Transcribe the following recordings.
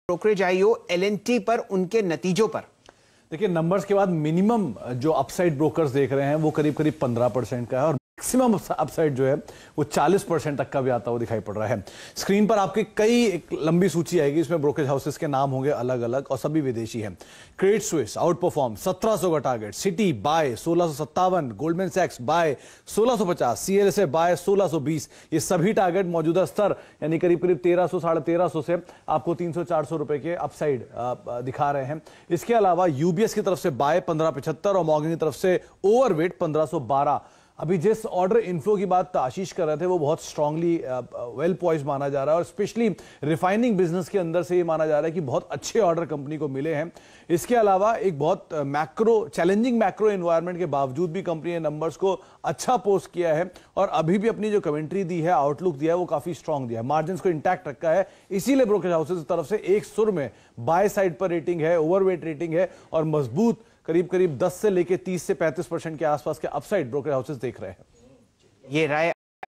Brokerage आई हो L&T पर, उनके नतीजों पर? देखिए, नंबर्स के बाद मिनिमम जो अपसाइड ब्रोकर्स देख रहे हैं वो करीब करीब 15% का है, और मैक्सिमम अपसाइड जो है वो 40% तक का भी आता हुआ दिखाई पड़ रहा है। स्क्रीन पर आपके कई एक लंबी सूची आएगी, इसमें ब्रोकरेज हाउसेस के नाम होंगे अलग अलग और सभी विदेशी हैं। क्रेडिट स्विस आउट परफॉर्म 1700 का टारगेट, सिटी बाय 1657, गोल्डमैन सैक्स बाय 1650, सीएलएसए बाय 1620। ये सभी टारगेट मौजूदा स्तर यानी करीब करीब 1300 साढ़े 1300 से आपको 300-400 रुपए के अपसाइड दिखा रहे हैं। इसके अलावा यूबीएस की तरफ से बाय 1575 और मॉर्गन की तरफ से ओवरवेट 1512। अभी जिस ऑर्डर इनफ्लो की बात आशीष कर रहे थे वो बहुत स्ट्रांगली वेल पॉइज्ड माना जा रहा है, और स्पेशली रिफाइनिंग बिजनेस के अंदर से ये माना जा रहा है कि बहुत अच्छे ऑर्डर कंपनी को मिले हैं। इसके अलावा एक बहुत चैलेंजिंग मैक्रो एनवायरनमेंट के बावजूद भी कंपनी ने नंबर्स को अच्छा पोस्ट किया है, और अभी भी अपनी जो कमेंट्री दी है, आउटलुक दिया है, वो काफी स्ट्रांग दिया है, मार्जिन को इंटैक्ट रखा है। इसीलिए ब्रोकरेज हाउसेस की तरफ से एक सुर में बाय साइड पर रेटिंग है, ओवरवेट रेटिंग है, और मजबूत करीब करीब 10 से लेकर 30 से 35% के आसपास के अपसाइड ब्रोकरेज हाउसेस देख रहे हैं। ये राय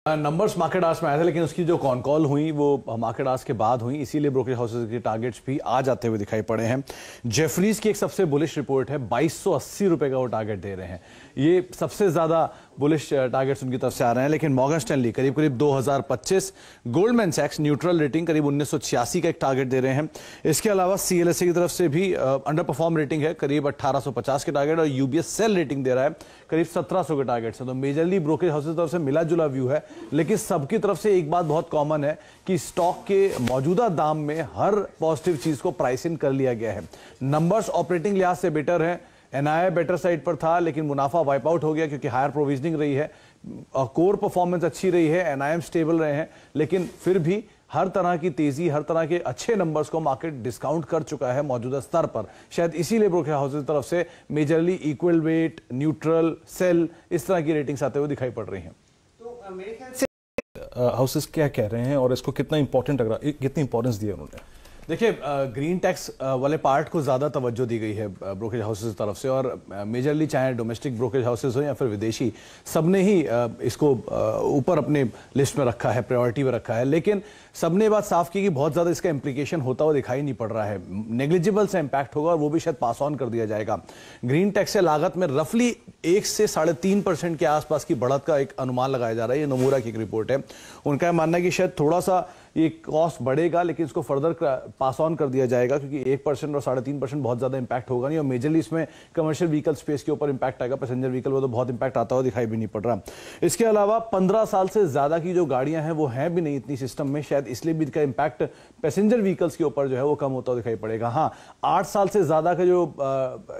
नंबर्स मार्केट आवर्स में आए थे, लेकिन उसकी जो कॉन कॉल हुई वो मार्केट आवर्स के बाद हुई, इसीलिए ब्रोकरेज हाउसेस के टारगेट्स भी आ जाते हुए दिखाई पड़े हैं। जेफरीज की एक सबसे बुलिश रिपोर्ट है, 2280 रुपए का वो टारगेट दे रहे हैं, ये सबसे ज्यादा बुलिश टारगेट्स उनकी तरफ से आ रहे हैं। लेकिन मॉर्गन स्टैनली करीब करीब 2025, गोल्डमैन सैक्स न्यूट्रल रेटिंग करीब 1986 का एक टारगेट दे रहे हैं। इसके अलावा सीएलएसए की तरफ से भी अंडर परफॉर्म रेटिंग है, करीब 1850 के टारगेट, और यूबीएस सेल रेटिंग दे रहा है करीब 1700 के टारगेट से। तो मेजरली ब्रोकरेज हाउसेस की तरफ से मिला जुला व्यू है, लेकिन सबकी तरफ से एक बात बहुत कॉमन है कि स्टॉक के मौजूदा दाम में हर पॉजिटिव चीज को प्राइस इन कर लिया गया है। नंबर्स ऑपरेटिंग लिहाज से बेटर है, एनआईआई बेटर साइड पर था, लेकिन मुनाफा वाइप आउट हो गया क्योंकि हायर प्रोविजनिंग रही है, कोर परफॉर्मेंस अच्छी रही है, एनआईएम स्टेबल रहे हैं, लेकिन फिर भी हर तरह की तेजी, हर तरह के अच्छे नंबर्स को मार्केट डिस्काउंट कर चुका है मौजूदा स्तर पर। शायद इसीलिए ब्रोकरेज हाउसेस की तरफ से majorly equal weight, neutral, sell, इस तरह की रेटिंग्स आते हुए दिखाई पड़ रही हैं। तो मेरे ख्याल से हाउसेस क्या कह रहे हैं और इसको कितना इंपॉर्टेंट लग रहा है, कितनी इंपॉर्टेंस दी है उन्होंने? देखिए, ग्रीन टैक्स वाले पार्ट को ज़्यादा तवज्जो दी गई है ब्रोकरेज हाउसेस की तरफ से, और मेजरली चाहे डोमेस्टिक ब्रोकरेज हाउसेस हो या फिर विदेशी, सबने ही इसको ऊपर अपने लिस्ट में रखा है, प्रायोरिटी में रखा है। लेकिन सबने बात साफ की कि बहुत ज़्यादा इसका इंप्लीकेशन होता हुआ दिखाई नहीं पड़ रहा है, नेग्लिजिबल सा इंपैक्ट होगा, और वो भी शायद पास ऑन कर दिया जाएगा। ग्रीन टैक्स से लागत में रफली 1 से 3.5% के आसपास की बढ़त का एक अनुमान लगाया जा रहा है। ये नोमुरा की एक रिपोर्ट है, उनका मानना है कि शायद थोड़ा सा ये कॉस्ट बढ़ेगा, लेकिन इसको फर्दर पास ऑन कर दिया जाएगा, क्योंकि 1% और 3.5% बहुत ज्यादा इंपैक्ट होगा नहीं, और मेजरली इसमें कमर्शियल व्हीकल स्पेस के ऊपर इंपैक्ट आएगा, पैसेंजर व्हीकल वो तो बहुत इंपैक्ट आता हुआ दिखाई भी नहीं पड़ रहा। इसके अलावा 15 साल से ज्यादा की जो गाड़ियां हैं वो हैं भी नहीं इतनी सिस्टम में, शायद इसलिए भी इसका इंपैक्ट पैसेंजर व्हीकल्स के ऊपर जो है वो कम होता हुआ दिखाई पड़ेगा। हाँ, 8 साल से ज्यादा के जो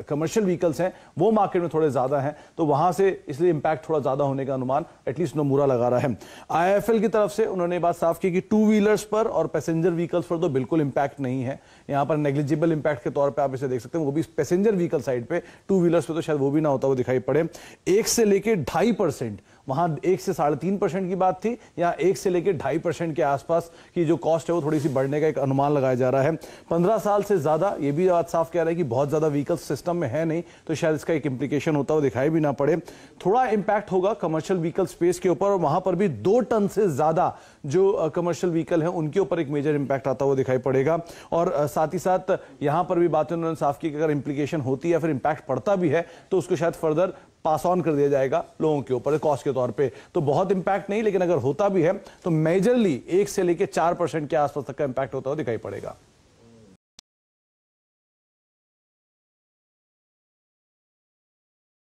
कमर्शियल व्हीकल्स हैं वो मार्केट में थोड़े ज्यादा हैं, तो वहां से इसलिए इंपैक्ट थोड़ा ज्यादा होने का अनुमान एटलीस्ट नोमुरा लगा रहा है। आईआईएफएल की तरफ से उन्होंने बात साफ की कि टू व्हीलर्स पर और पैसेंजर व्हीकल्स पर तो बिल्कुल इंपैक्ट नहीं है, यहां पर नेग्लिजिबल इंपैक्ट के तौर पे आप इसे देख सकते हैं, वो भी पैसेंजर व्हीकल साइड पे, टू व्हीलर्स पे तो शायद वो भी ना होता हुआ दिखाई पड़े। 1 से लेके 2.5%, वहां 1 से 3.5% की बात थी, या 1 से लेके 2.5% के आसपास की जो कॉस्ट है वो थोड़ी सी बढ़ने का एक अनुमान लगाया जा रहा है। 15 साल से ज्यादा, ये भी बात साफ कह रहा है कि बहुत ज्यादा व्हीकल सिस्टम में है नहीं, तो शायद इसका एक इंप्लीकेशन होता हुआ दिखाई भी ना पड़े। थोड़ा इंपैक्ट होगा कमर्शियल व्हीकल स्पेस के ऊपर, और वहां पर भी 2 टन से ज्यादा जो कमर्शियल व्हीकल है उनके ऊपर एक मेजर इंपैक्ट आता हुआ दिखाई पड़ेगा। और साथ ही साथ यहां पर भी बातें उन्होंने साफ की कि अगर इंप्लीकेशन होती है या फिर इंपैक्ट पड़ता भी है तो उसको शायद फर्दर पास ऑन कर दिया जाएगा लोगों के ऊपर कॉस्ट के तौर पे। तो बहुत इंपैक्ट नहीं, लेकिन अगर होता भी है तो मेजरली 1 से लेकर 4% के आसपास तक का इंपैक्ट होता हुआ दिखाई पड़ेगा।